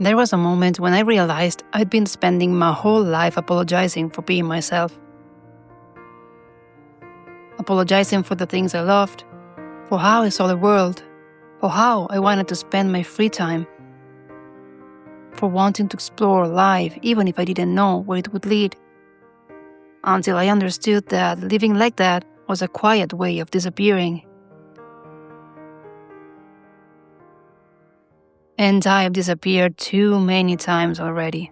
There was a moment when I realized I'd been spending my whole life apologizing for being myself. Apologizing for the things I loved, for how I saw the world, for how I wanted to spend my free time, for wanting to explore life even if I didn't know where it would lead. Until I understood that living like that was a quiet way of disappearing. And I've disappeared too many times already.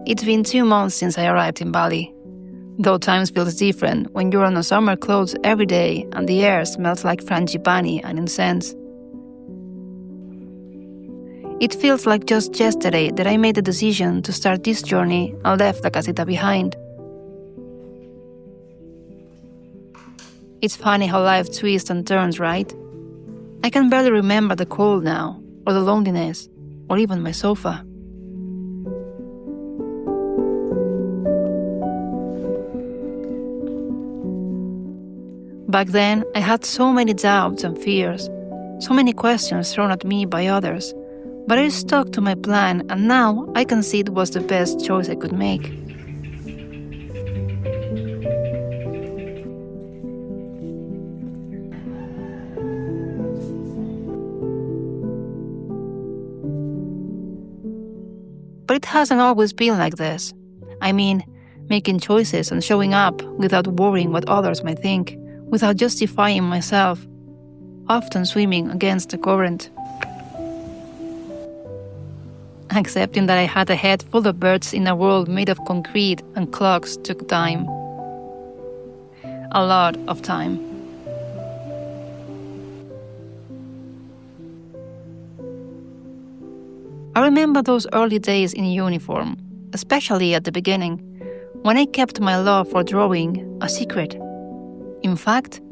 It's been 2 months since I arrived in Bali. Though times feels different when you're on a summer clothes every day and the air smells like frangipani and incense. It feels like just yesterday that I made the decision to start this journey and left the casita behind. It's funny how life twists and turns, right? I can barely remember the cold now, or the loneliness, or even my sofa. Back then, I had so many doubts and fears, so many questions thrown at me by others, but I stuck to my plan, and now I can see it was the best choice I could make. But it hasn't always been like this. I mean, making choices and showing up without worrying what others might think, without justifying myself, often swimming against the current. Accepting that I had a head full of birds in a world made of concrete and clocks took time. A lot of time. I remember those early days in uniform, especially at the beginning, when I kept my love for drawing a secret. In fact,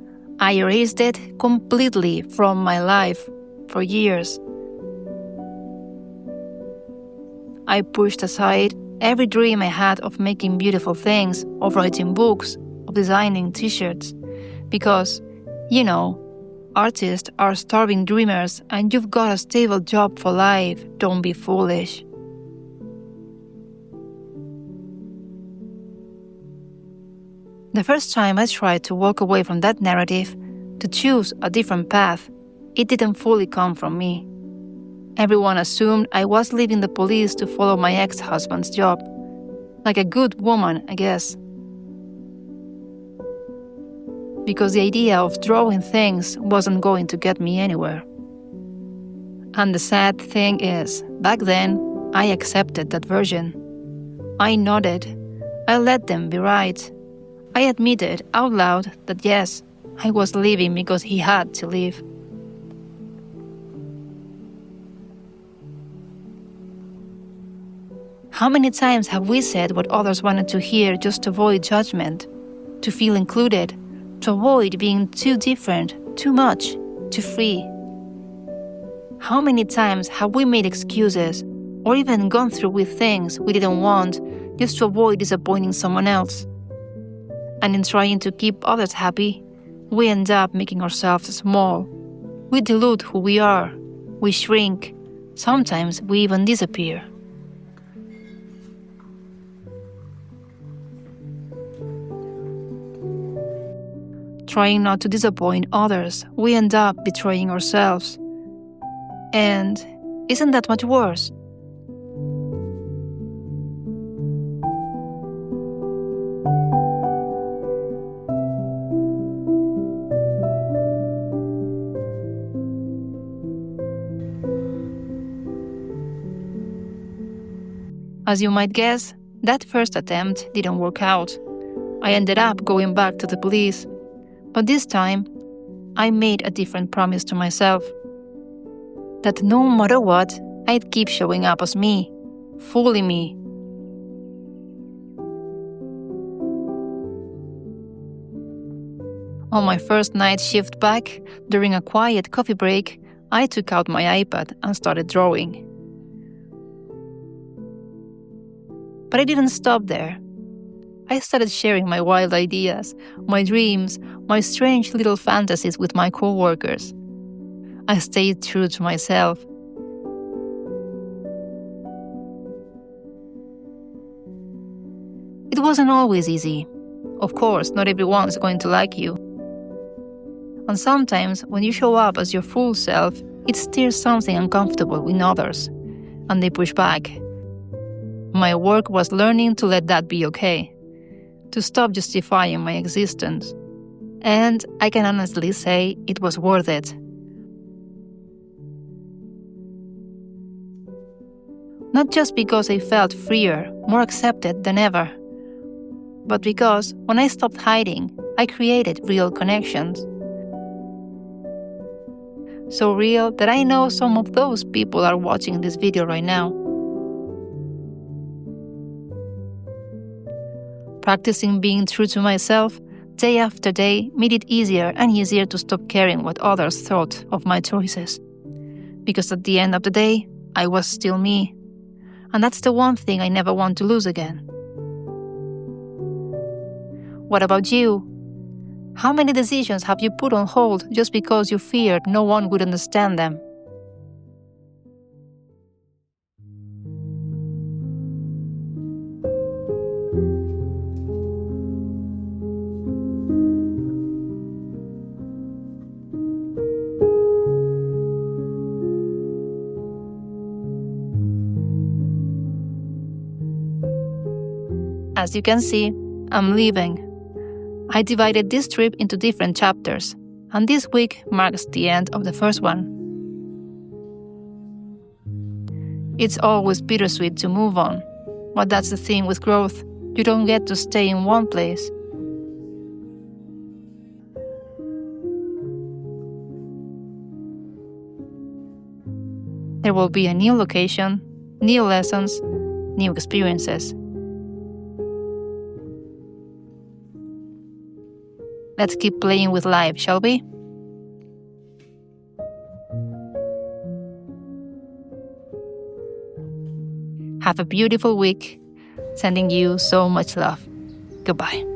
I erased it completely from my life for years. I pushed aside every dream I had of making beautiful things, of writing books, of designing t-shirts, because, artists are starving dreamers and you've got a stable job for life, don't be foolish. The first time I tried to walk away from that narrative, to choose a different path, it didn't fully come from me. Everyone assumed I was leaving the police to follow my ex-husband's job. Like a good woman, I guess. Because the idea of drawing things wasn't going to get me anywhere. And the sad thing is, back then, I accepted that version. I nodded. I let them be right. I admitted out loud that yes, I was leaving because he had to leave. How many times have we said what others wanted to hear just to avoid judgment, to feel included, to avoid being too different, too much, too free? How many times have we made excuses or even gone through with things we didn't want just to avoid disappointing someone else? And in trying to keep others happy, we end up making ourselves small. We dilute who we are. We shrink. Sometimes we even disappear. Trying not to disappoint others, we end up betraying ourselves. And isn't that much worse? As you might guess, that first attempt didn't work out. I ended up going back to the police. But this time, I made a different promise to myself. That no matter what, I'd keep showing up as me, fully me. On my first night shift back, during a quiet coffee break, I took out my iPad and started drawing. But I didn't stop there. I started sharing my wild ideas, my dreams, my strange little fantasies with my coworkers. I stayed true to myself. It wasn't always easy. Of course, not everyone's going to like you. And sometimes, when you show up as your full self, it stirs something uncomfortable in others, and they push back. My work was learning to let that be okay, to stop justifying my existence. And I can honestly say it was worth it. Not just because I felt freer, more accepted than ever, but because when I stopped hiding, I created real connections. So real that I know some of those people are watching this video right now. Practicing being true to myself day after day made it easier and easier to stop caring what others thought of my choices. Because at the end of the day, I was still me. And that's the one thing I never want to lose again. What about you? How many decisions have you put on hold just because you feared no one would understand them? As you can see, I'm leaving. I divided this trip into different chapters, and this week marks the end of the first one. It's always bittersweet to move on, but that's the thing with growth. You don't get to stay in one place. There will be a new location, new lessons, new experiences. Let's keep playing with life, shall we? Have a beautiful week. Sending you so much love. Goodbye.